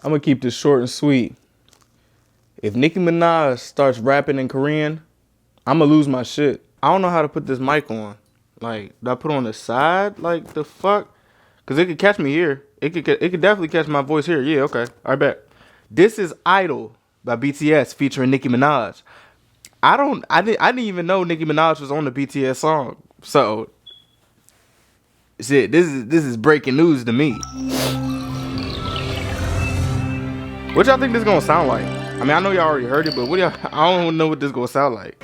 I'm gonna keep this short and sweet. If Nicki Minaj starts rapping in Korean, I'm gonna lose my shit. I don't know how to put this mic on. Like, do I put it on the side? Like, the fuck? Cause it could catch me here. It could definitely catch my voice here. Yeah, okay. I bet. This is Idol by BTS featuring Nicki Minaj. I didn't even know Nicki Minaj was on the BTS song. So shit, this is breaking news to me. What y'all think this gonna sound like? I mean, I know y'all already heard it, but what y'all? I don't know what this gonna sound like.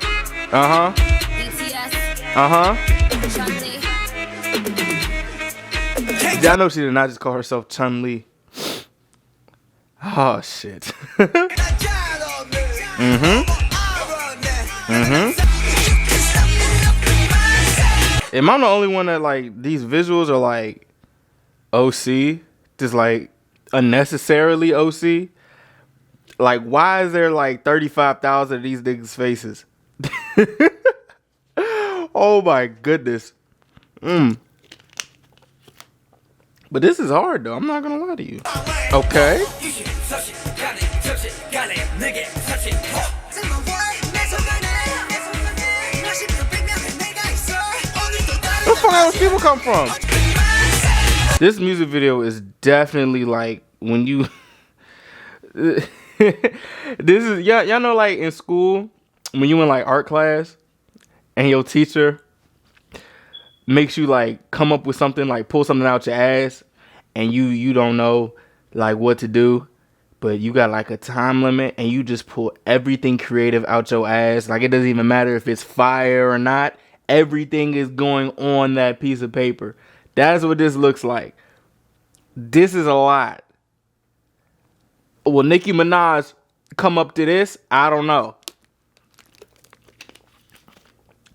Y'all know she did not just call herself Chun-Li. Oh shit. Am I the only one that like these visuals are like OC? Just like unnecessarily OC? Like, why is there like 35,000 of these niggas' faces? Oh my goodness. But this is hard though. I'm not gonna lie to you. Okay. Where the fuck all those people come from? This music video is definitely like when you this is y'all know, like in school when you in like art class and your teacher makes you like come up with something, like pull something out your ass, and you don't know like what to do, but you got like a time limit and you just pull everything creative out your ass. Like, it doesn't even matter if it's fire or not. Everything is going on that piece of paper. That's what this looks like. This is a lot. Will Nicki Minaj come up to this? I don't know.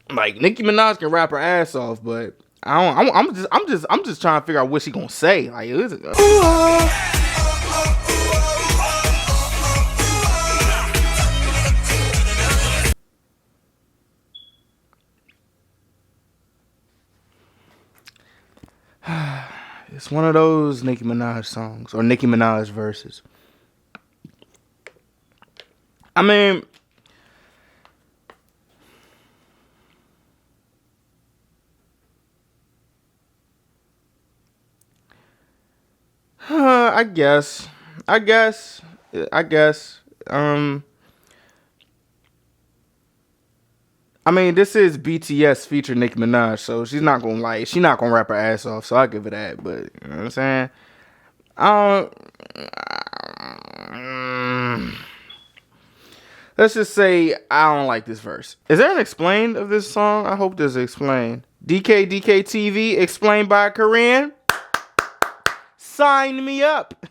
Like, Nicki Minaj can rap her ass off, but I'm just trying to figure out what she gonna say. Like, it's one of those Nicki Minaj songs or Nicki Minaj verses. I mean, I guess. I mean, this is BTS featuring Nicki Minaj, so she's not gonna rap her ass off. So I give it that. But you know what I'm saying? Let's just say I don't like this verse. Is there an explained of this song? I hope there's explained. DK TV explained by a Korean. Sign me up.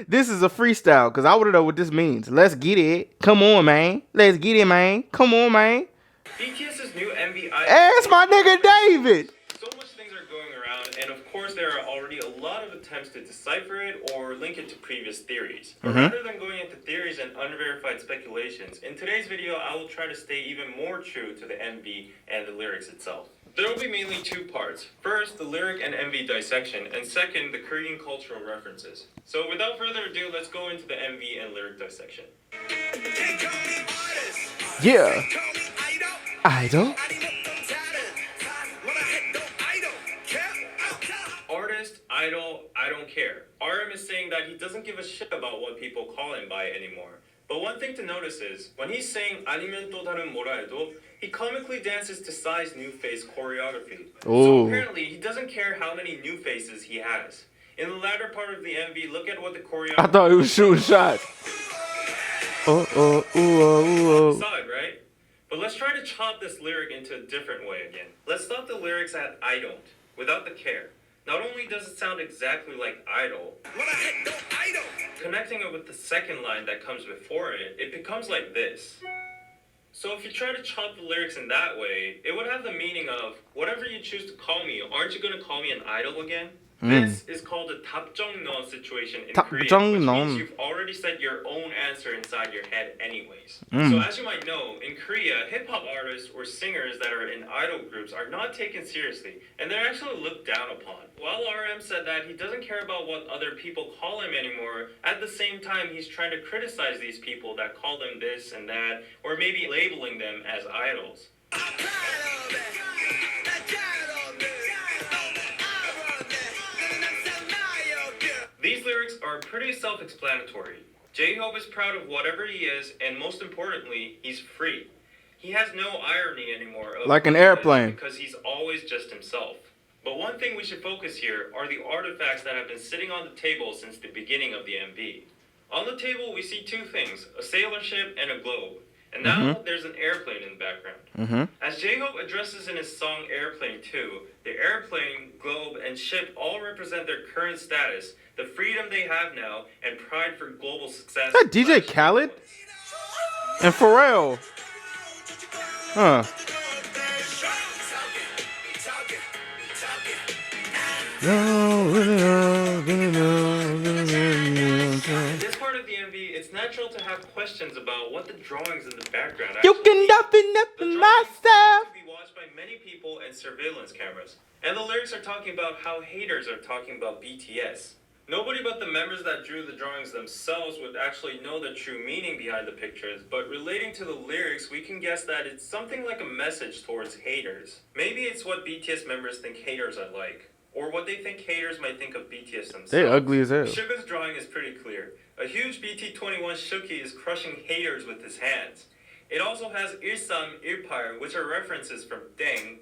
This is a freestyle because I want to know what this means. Let's get it. Come on, man. Let's get it, man. Come on, man. BTS's new MV. Ask my nigga David. So much things are going around, and of course there are already a lot of attempts to decipher it or link it to previous theories. But rather than going into theories and unverified speculations, in today's video I will try to stay even more true to the MV and the lyrics itself. There will be mainly two parts. First, the lyric and MV dissection, and second, the Korean cultural references. So without further ado, let's go into the MV and lyric dissection. Yeah. Idol. Artist, idol, I don't care. RM is saying that he doesn't give a shit about what people call him by anymore. But one thing to notice is, when he's saying 아니면 또 다른 뭐라 해도, he comically dances to Psy's new face choreography. So apparently, he doesn't care how many new faces he has. In the latter part of the MV, look at what the choreography... I thought he was shooting shots. Side, right? But let's try to chop this lyric into a different way again. Let's stop the lyrics at I don't, without the care. Not only does it sound exactly like idol, connecting it with the second line that comes before it, it becomes like this. So if you try to chop the lyrics in that way, it would have the meaning of, whatever you choose to call me, aren't you going to call me an idol again? This is called a 답정너 situation in Korean, which means you've already already set your own answer inside your head anyways. Mm. So as you might know, in Korea, hip-hop artists or singers that are in idol groups are not taken seriously, and they're actually looked down upon. While RM said that he doesn't care about what other people call him anymore, at the same time he's trying to criticize these people that call them this and that, or maybe labeling them as idols. These lyrics are pretty self-explanatory. J-Hope is proud of whatever he is, and most importantly, he's free. He has no irony anymore. Like an airplane. Because he's always just himself. But one thing we should focus here are the artifacts that have been sitting on the table since the beginning of the MV. On the table, we see two things, a sailor ship and a globe. And now there's an airplane in the background. As J-Hope addresses in his song Airplane 2, the airplane, globe, and ship all represent their current status, the freedom they have now, and pride for global success. Is that DJ Khaled? And Pharrell. Huh. This part of the MV, it's natural to have questions about what the drawings in the background You actually can mean. nothing The myself. drawings to be watched by many people and surveillance cameras. And the lyrics are talking about how haters are talking about BTS. Nobody but the members that drew the drawings themselves would actually know the true meaning behind the pictures, but relating to the lyrics, we can guess that it's something like a message towards haters. Maybe it's what BTS members think haters are like, or what they think haters might think of BTS themselves. They ugly as hell. Suga's drawing is pretty clear. A huge BT21 Shuki is crushing haters with his hands. It also has Ilsam, Ilpar, which are references from Deng,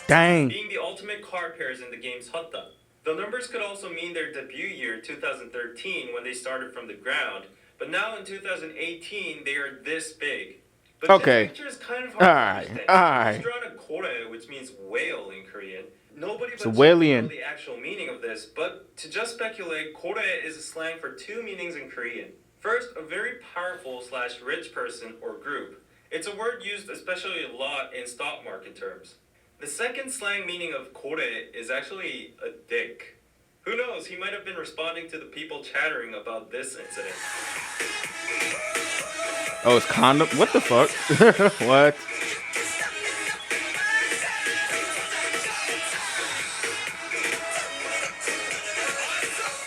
Dang. being the ultimate car pairs in the game's Hotta. The numbers could also mean their debut year, 2013, when they started from the ground, but now in 2018, they are this big. But Okay. this picture is kind of hard to understand. Alright. He's drawn a kore, which means whale in Korean. Nobody It's but a you whalian. know the actual meaning of this, but to just speculate, kore is a slang for two meanings in Korean. First, a very powerful / rich person or group. It's a word used especially a lot in stock market terms. The second slang meaning of kore is actually a dick. Who knows, he might have been responding to the people chattering about this incident. Oh, it's condom. What the fuck? What?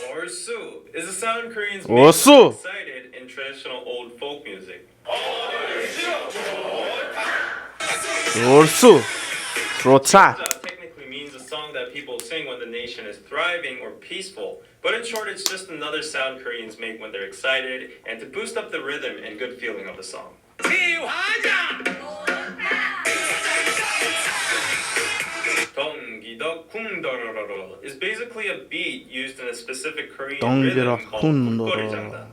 Orsu is a sound Koreans Orsu. make excited in traditional old folk music. Orsu. Rota. Technically means a song that people sing when the nation is thriving or peaceful, but in short, it's just another sound Koreans make when they're excited and to boost up the rhythm and good feeling of the song. Is basically a beat used in a specific Korean rhythm called 국거리장단.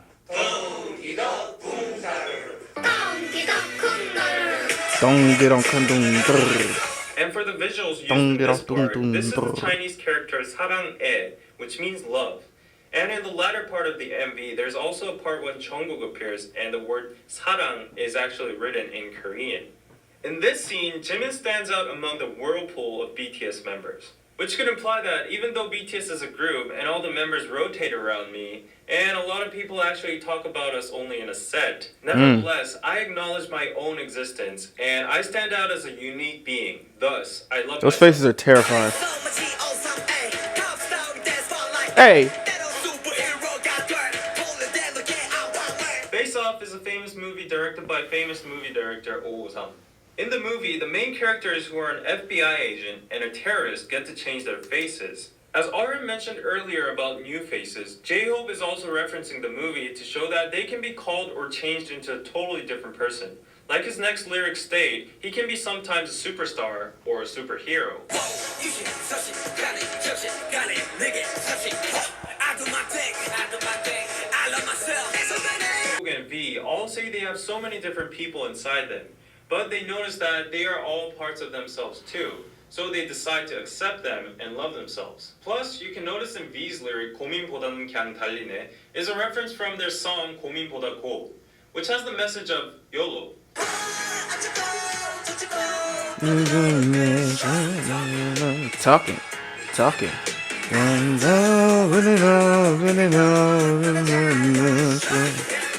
And for the visuals used in this part, this is the Chinese character 사랑해, which means love. And in the latter part of the MV, there's also a part when Jungkook appears and the word 사랑 is actually written in Korean. In this scene, Jimin stands out among the whirlpool of BTS members, which could imply that even though BTS is a group and all the members rotate around me, and a lot of people actually talk about us only in a set, nevertheless, I acknowledge my own existence, and I stand out as a unique being. Thus, I love Those myself. faces are terrifying. Hey. Face Off is a famous movie directed by famous movie director Oh Sang. In the movie, the main characters who are an FBI agent and a terrorist get to change their faces. As Aaron mentioned earlier about new faces, J-Hope is also referencing the movie to show that they can be called or changed into a totally different person. Like his next lyrics state, he can be sometimes a superstar or a superhero. And V all say they have so many different people inside them, but they notice that they are all parts of themselves too. So they decide to accept them and love themselves. Plus, you can notice in V's lyric 고민보다는 그냥 달리네 is a reference from their song 고민보다 고, which has the message of YOLO. Talking.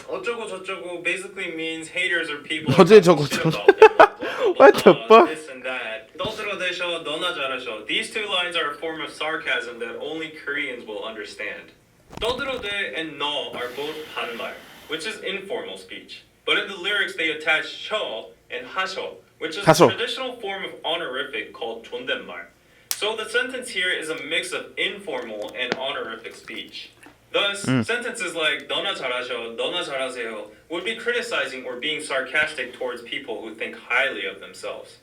어쩌고 저쩌고 basically means haters or people are 어쩌고 talking shit 저쩌고. about them, like blah, blah, blah, What the blah, fuck? this and that. 떠들어대셔, 너나 잘하셔. These two lines are a form of sarcasm that only Koreans will understand. 떠들어대 and 너 are both 반말, which is informal speech. But in the lyrics they attach 셔 and 하셔, which is 하셔. a traditional form of honorific called 존댓말. So the sentence here is a mix of informal and honorific speech. Thus, sentences like 너나 잘하셔, 너나 잘하세요 would be criticizing or being sarcastic towards people who think highly of themselves.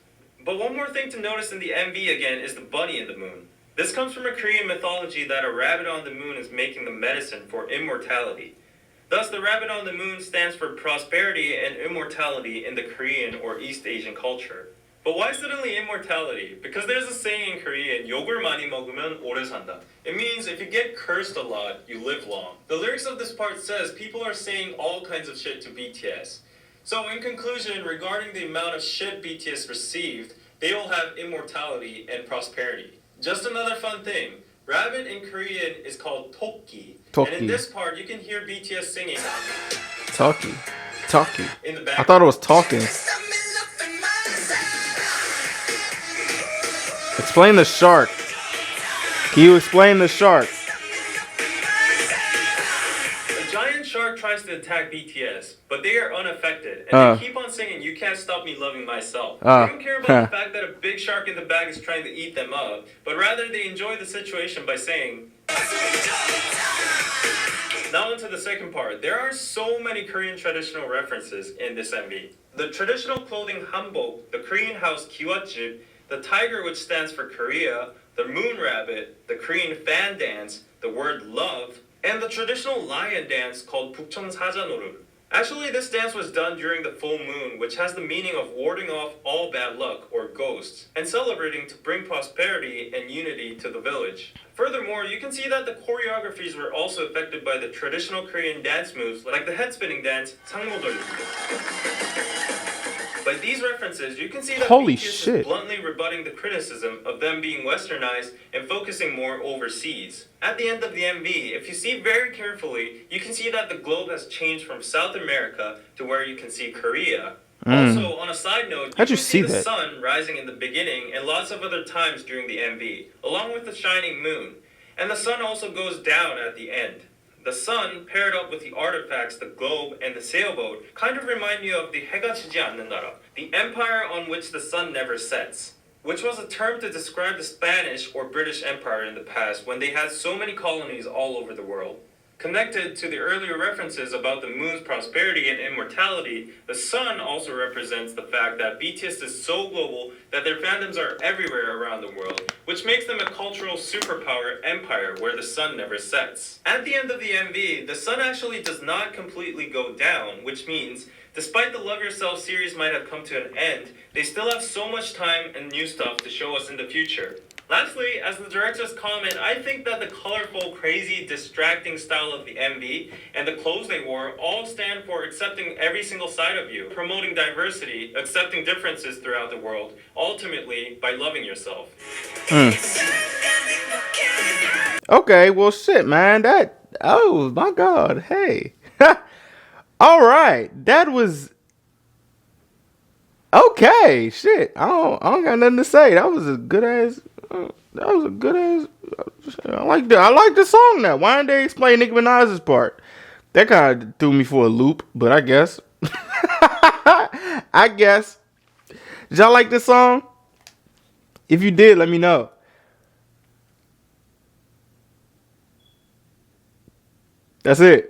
But one more thing to notice in the MV again is the bunny in the moon. This comes from a Korean mythology that a rabbit on the moon is making the medicine for immortality. Thus, the rabbit on the moon stands for prosperity and immortality in the Korean or East Asian culture. But why suddenly immortality? Because there's a saying in Korean, 욕을 많이 먹으면 오래 산다. It means if you get cursed a lot, you live long. The lyrics of this part says people are saying all kinds of shit to BTS. So in conclusion, regarding the amount of shit BTS received, they will have immortality and prosperity. Just another fun thing. Rabbit in Korean is called tokki. And in this part, you can hear BTS singing Talkie. in the I background. thought it was talking. Explain the shark. Can you explain the shark? A giant shark tries to attack BTS, but they are unaffected, and they keep on singing, "You can't stop me loving myself." They don't care about the fact that a big shark in the bag is trying to eat them up, but rather they enjoy the situation by saying. Now into the second part. There are so many Korean traditional references in this MV. The traditional clothing hanbok, the Korean house kiwatjip, the tiger which stands for Korea, the moon rabbit, the Korean fan dance, the word love, and the traditional lion dance called 북청사자노름. Actually, this dance was done during the full moon, which has the meaning of warding off all bad luck or ghosts, and celebrating to bring prosperity and unity to the village. Furthermore, you can see that the choreographies were also affected by the traditional Korean dance moves, like the head-spinning dance, 상모돌리기. By these references, you can see that Holy BTS shit. is bluntly rebutting the criticism of them being westernized and focusing more overseas. At the end of the MV, if you see very carefully, you can see that the globe has changed from South America to where you can see Korea. Also, on a side note, How'd you can see see the that? sun rising in the beginning and lots of other times during the MV, along with the shining moon. And the sun also goes down at the end. The sun, paired up with the artifacts, the globe, and the sailboat, kind of remind you of the 해가 지지 않는 나라, the empire on which the sun never sets, which was a term to describe the Spanish or British Empire in the past when they had so many colonies all over the world. Connected to the earlier references about the moon's prosperity and immortality, the sun also represents the fact that BTS is so global that their fandoms are everywhere around the world, which makes them a cultural superpower empire where the sun never sets. At the end of the MV, the sun actually does not completely go down, which means despite the Love Yourself series might have come to an end, they still have so much time and new stuff to show us in the future. Lastly, as the director's comment, I think that the colorful, crazy, distracting style of the MV and the clothes they wore all stand for accepting every single side of you, promoting diversity, accepting differences throughout the world, ultimately by loving yourself. Okay, well, shit, man. Oh my God. Hey. All right. That was okay. Shit. I don't got nothing to say. That was a good ass. I like the song now. Why didn't they explain Nicki Minaj's part? That kind of threw me for a loop, but I guess. I guess. Did y'all like this song? If you did, let me know. That's it.